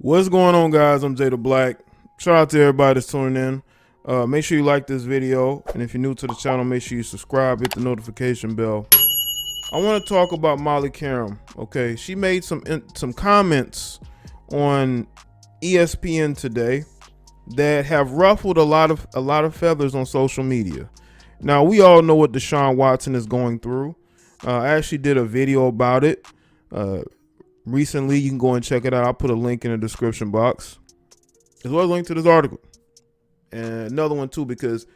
What's going on, guys? I'm Jay the Black. Shout out to everybody that's tuning in. Make sure you like this video, and if you're new to the channel, make sure you subscribe, hit the notification bell. I want to talk about Molly Qerim. Okay, she made some comments on ESPN today that have ruffled a lot of feathers on social media. Now, we all know what Deshaun Watson is going through. I actually did a video about it recently. You can go and check it out. I'll put a link in the description box, as well as a link to this article and another one too, because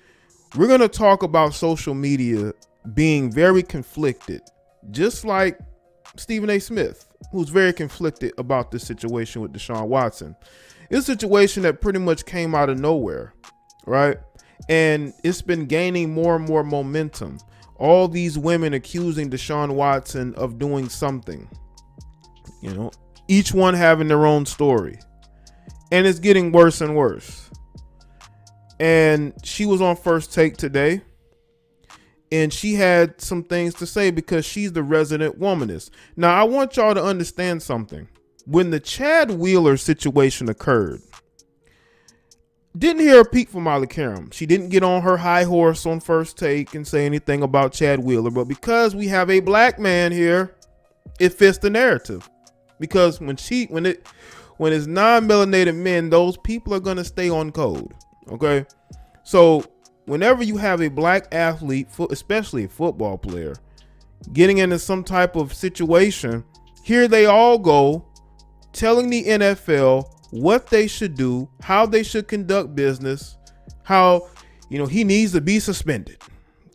we're going to talk about social media being very conflicted, just like Stephen A. Smith, who's very conflicted about this situation with Deshaun Watson. It's a situation that pretty much came out of nowhere, right? And it's been gaining more and more momentum. All these women accusing Deshaun Watson of doing something, you know, each one having their own story. And it's getting worse and worse. And she was on First Take today, and she had some things to say because she's the resident womanist. Now, I want y'all to understand something. When the Chad Wheeler situation occurred, didn't hear a peep from Molly Qerim. She didn't get on her high horse on First Take and say anything about Chad Wheeler. But because we have a black man here, it fits the narrative. Because when it's non-melanated men, those people are going to stay on code. Okay? So whenever you have a black athlete, especially a football player, getting into some type of situation, here they all go telling the NFL what they should do, how they should conduct business, how, he needs to be suspended.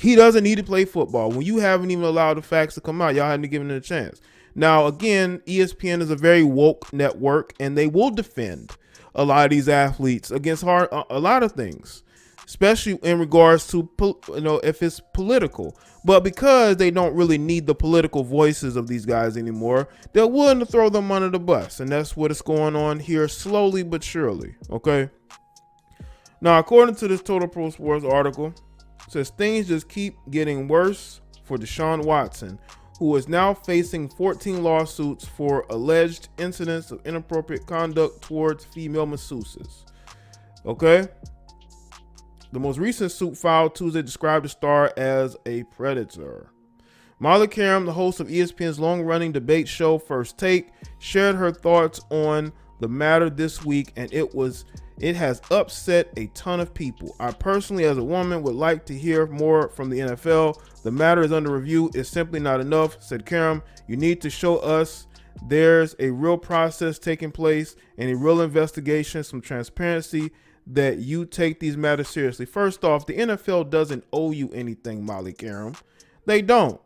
He doesn't need to play football. When you haven't even allowed the facts to come out, y'all hadn't given it a chance. Now, again, ESPN is a very woke network, and they will defend a lot of these athletes against a lot of things, especially in regards to, if it's political. But because they don't really need the political voices of these guys anymore, they're willing to throw them under the bus. And that's what is going on here, slowly but surely. Okay. Now, according to this Total Pro Sports article, it says things just keep getting worse for Deshaun Watson, who is now facing 14 lawsuits for alleged incidents of inappropriate conduct towards female masseuses. Okay. The most recent suit filed Tuesday described the star as a predator. Molly Qerim, the host of ESPN's long-running debate show First Take, shared her thoughts on the matter this week, and it has upset a ton of people. I personally, as a woman, would like to hear more from the NFL. The matter is under review. It's simply not enough, said Qerim. You need to show us there's a real process taking place and a real investigation, some transparency, that you take these matters seriously. First off, the NFL doesn't owe you anything, Molly Qerim. They don't.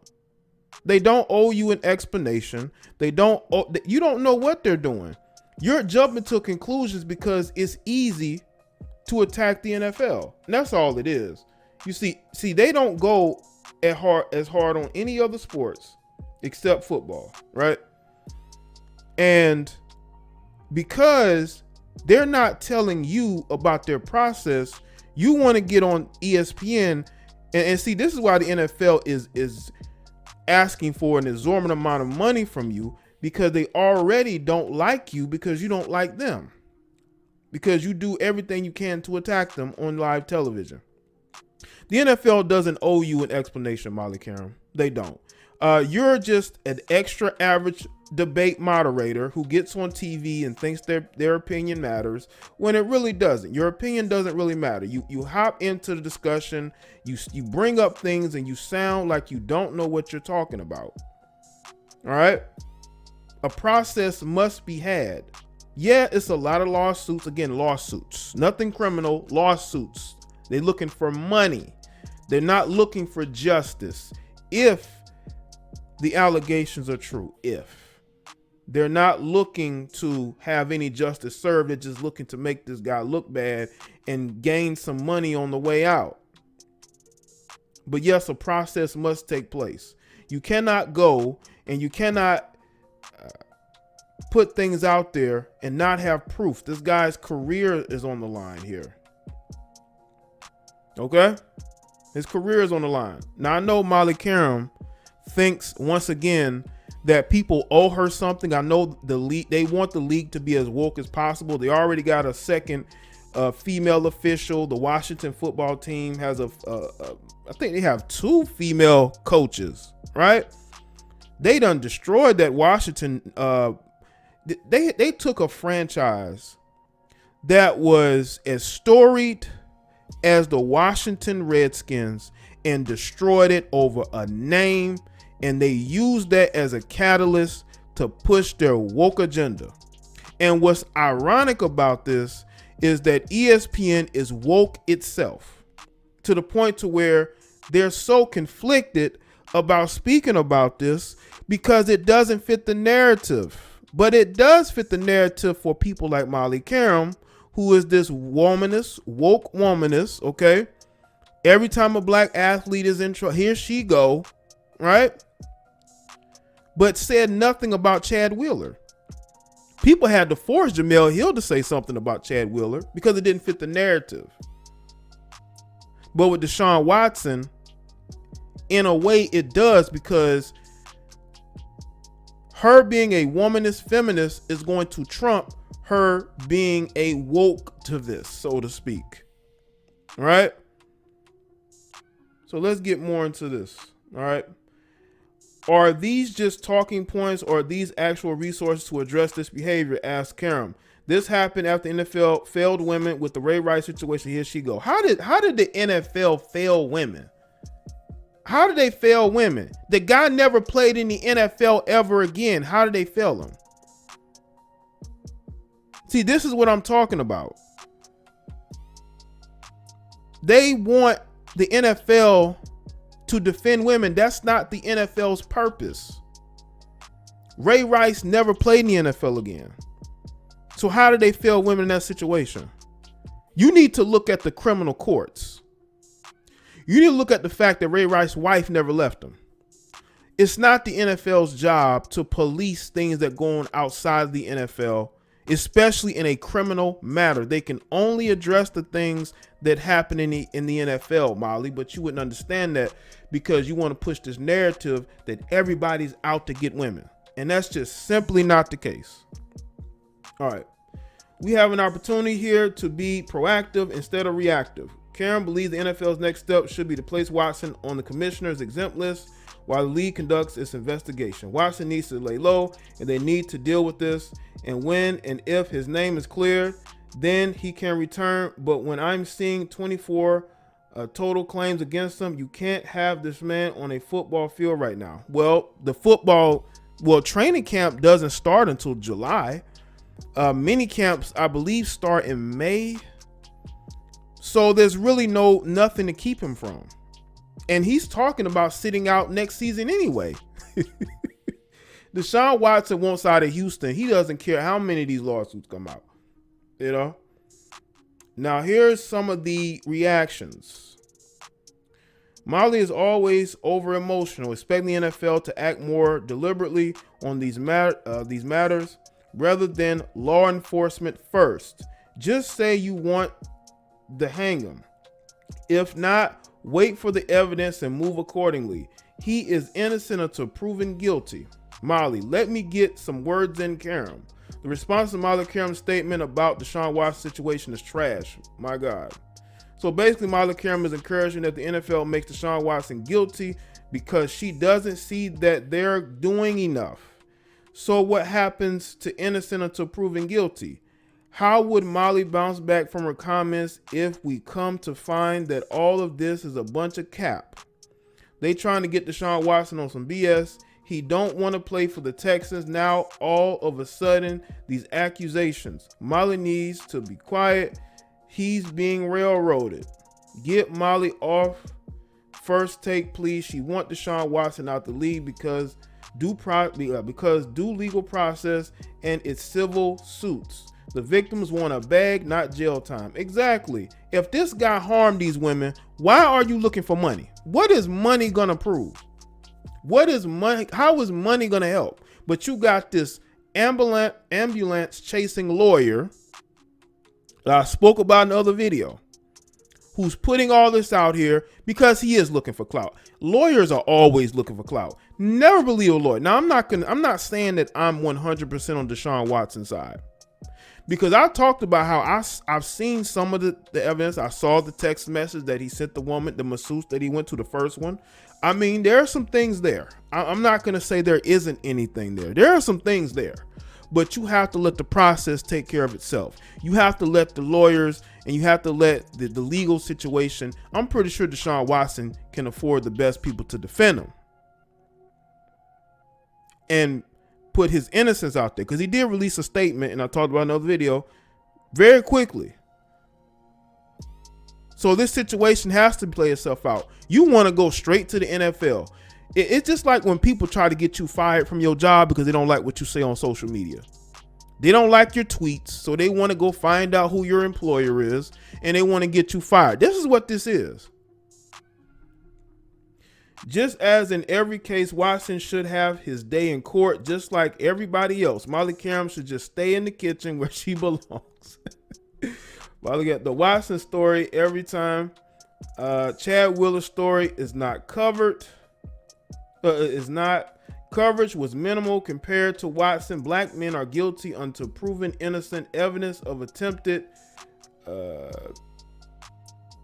They don't owe you an explanation. You don't know what they're doing. You're jumping to conclusions because it's easy to attack the NFL. And that's all it is. You see, they don't go as hard on any other sports except football, right? And because they're not telling you about their process, you want to get on ESPN and see, this is why the NFL is asking for an exorbitant amount of money from you, because they already don't like you because you don't like them, because you do everything you can to attack them on live television. The NFL doesn't owe you an explanation, Molly Qerim. They don't. You're just an extra average debate moderator who gets on TV and thinks their opinion matters when it really doesn't. Your opinion doesn't really matter. You hop into the discussion, you bring up things, and you sound like you don't know what you're talking about. All right? A process must be had. Yeah, it's a lot of lawsuits. Again, lawsuits. Nothing criminal, lawsuits. They're looking for money. They're not looking for justice. If the allegations are true, they're not looking to have any justice served, they're just looking to make this guy look bad and gain some money on the way out. But yes, a process must take place. You cannot go and you cannot put things out there and not have proof. This guy's career is on the line here. Okay? His career is on the line. Now, I know Molly Qerim thinks, once again, that people owe her something. I know the league, they want the league to be as woke as possible. They already got a second female official. The Washington football team has I think they have 2 female coaches, right? They done destroyed that Washington. They took a franchise that was as storied as the Washington Redskins and destroyed it over a name, and they used that as a catalyst to push their woke agenda. And what's ironic about this is that ESPN is woke itself, to the point to where they're so conflicted about speaking about this because it doesn't fit the narrative. But it does fit the narrative for people like Molly Qerim, who is this womanist, woke womanist, okay? Every time a black athlete is in trouble, here she go, right? But said nothing about Chad Wheeler. People had to force Jamel Hill to say something about Chad Wheeler because it didn't fit the narrative. But with Deshaun Watson, in a way it does, because her being a womanist feminist is going to trump her being a woketivist, so to speak. All right. So let's get more into this. All right. Are these just talking points, or are these actual resources to address this behavior? Asked Qerim. This happened after NFL failed women with the Ray Rice situation. Here she go. How did the NFL fail women? How did they fail women? The guy never played in the NFL ever again. How did they fail him? See, this is what I'm talking about. They want the NFL to defend women. That's not the NFL's purpose. Ray Rice never played in the NFL again. So how did they fail women in that situation? You need to look at the criminal courts. You need to look at the fact that Ray Rice's wife never left him. It's not the NFL's job to police things that go on outside the NFL, especially in a criminal matter. They can only address the things that happen in the NFL, Molly, but you wouldn't understand that because you want to push this narrative that everybody's out to get women. And that's just simply not the case. All right. We have an opportunity here to be proactive instead of reactive. Qerim believes the NFL's next step should be to place Watson on the commissioner's exempt list while the league conducts its investigation. Watson needs to lay low, and they need to deal with this. And when and if his name is cleared, then he can return. But when I'm seeing 24 total claims against him, you can't have this man on a football field right now. Well, training camp doesn't start until July. Mini camps, I believe, start in May. So there's really nothing to keep him from. And he's talking about sitting out next season anyway. Deshaun Watson wants out of Houston. He doesn't care how many of these lawsuits come out. You know? Now, here's some of the reactions. Molly is always over emotional, expecting the NFL to act more deliberately on these matters rather than law enforcement first. Just say you want to hang him. If not, wait for the evidence and move accordingly. He is innocent until proven guilty. Molly, let me get some words in, Qerim. The response to Molly Qerim's statement about Deshaun Watson's situation is trash. My God. So basically, Molly Qerim is encouraging that the NFL makes Deshaun Watson guilty because she doesn't see that they're doing enough. So what happens to innocent until proven guilty? How would Molly bounce back from her comments if we come to find that all of this is a bunch of cap? They trying to get Deshaun Watson on some BS. He don't want to play for the Texans. Now, all of a sudden, these accusations. Molly needs to be quiet. He's being railroaded. Get Molly off First Take, please. She want Deshaun Watson out the league because due legal process and it's civil suits. The victims want a bag, not jail time. Exactly. If this guy harmed these women, why are you looking for money? What is money gonna prove? What is money? How is money gonna help? But you got this ambulance chasing lawyer that I spoke about in the other video, who's putting all this out here because he is looking for clout. Lawyers are always looking for clout. Never believe a lawyer. Now I'm not saying that I'm 100% on Deshaun Watson's side, because I talked about how I've seen some of the evidence. I saw the text message that he sent the woman, the masseuse that he went to, the first one. I mean, there are some things there. I'm not going to say there isn't anything there. There are some things there, but you have to let the process take care of itself. You have to let the lawyers, and you have to let the legal situation. I'm pretty sure Deshaun Watson can afford the best people to defend him and put his innocence out there, because he did release a statement, and I talked about another video, very quickly. So this situation has to play itself out. You want to go straight to the NFL. It's just like when people try to get you fired from your job because they don't like what you say on social media. They don't like your tweets, so they want to go find out who your employer is, and they want to get you fired. This is what this is. Just as in every case, Watson should have his day in court, just like everybody else. Molly Qerim should just stay in the kitchen where she belongs. Molly got the Watson story every time. Chad Willer's story is not covered. Coverage was minimal compared to Watson. Black men are guilty until proven innocent. Evidence of attempted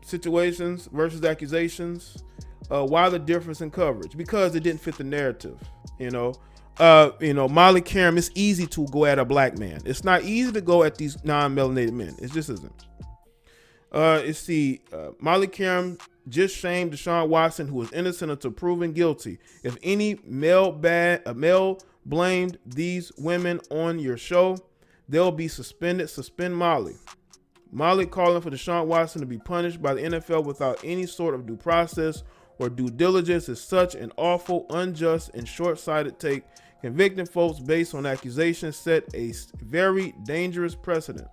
situations versus accusations. Why the difference in coverage? Because it didn't fit the narrative. Molly Qerim, it's easy to go at a black man. It's not easy to go at these non-melanated men. It just isn't. Molly Qerim just shamed Deshaun Watson, who was innocent until proven guilty. If any male blamed these women on your show, they'll be suspended. Suspend Molly. Molly calling for Deshaun Watson to be punished by the NFL without any sort of due process or due diligence is such an awful, unjust, and short-sighted take. Convicting folks based on accusations set a very dangerous precedent.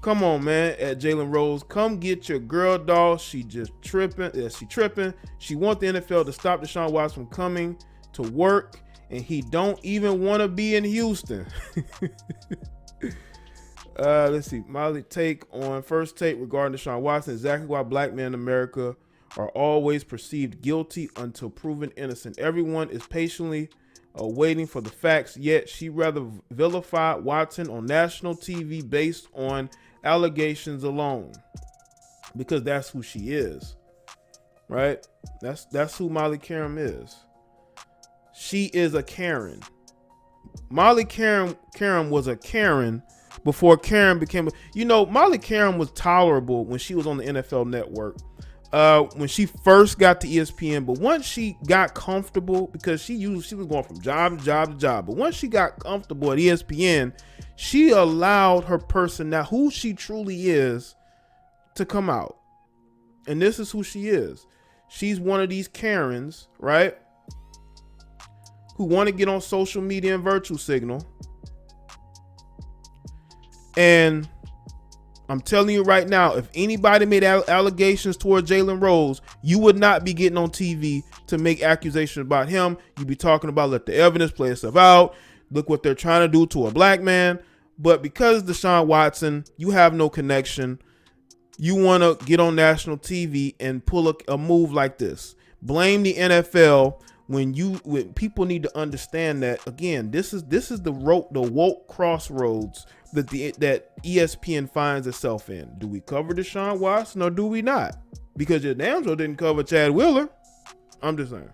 Come on, man, at Jalen Rose. Come get your girl, dog. She just tripping. She tripping. She want the NFL to stop Deshaun Watson from coming to work, and he don't even want to be in Houston. Let's see. Molly take on First Take regarding Deshaun Watson. Exactly why black men in America are always perceived guilty until proven innocent. Everyone is patiently waiting for the facts, yet she rather vilified Watson on national TV based on allegations alone, because that's who she is, right? That's who Molly Qerim is. She is a Karen. Molly Qerim was a Karen before Karen became Molly Qerim was tolerable when she was on the NFL Network. When she first got to ESPN, but once she got comfortable, because she was going from job to job to job, but once she got comfortable at ESPN, she allowed her personality, who she truly is, to come out. And this is who she is. She's one of these Karens, right, who want to get on social media and virtue signal. And I'm telling you right now, if anybody made allegations toward Jalen Rose, you would not be getting on TV to make accusations about him. You'd be talking about let the evidence play itself out. Look what they're trying to do to a black man. But because Deshaun Watson, you have no connection. You want to get on national TV and pull a move like this. Blame the NFL when people need to understand that, again, this is the woke crossroads that ESPN finds itself in. Do we cover Deshaun Watson or do we not? Because your damn sure didn't cover Chad Wheeler. I'm just saying.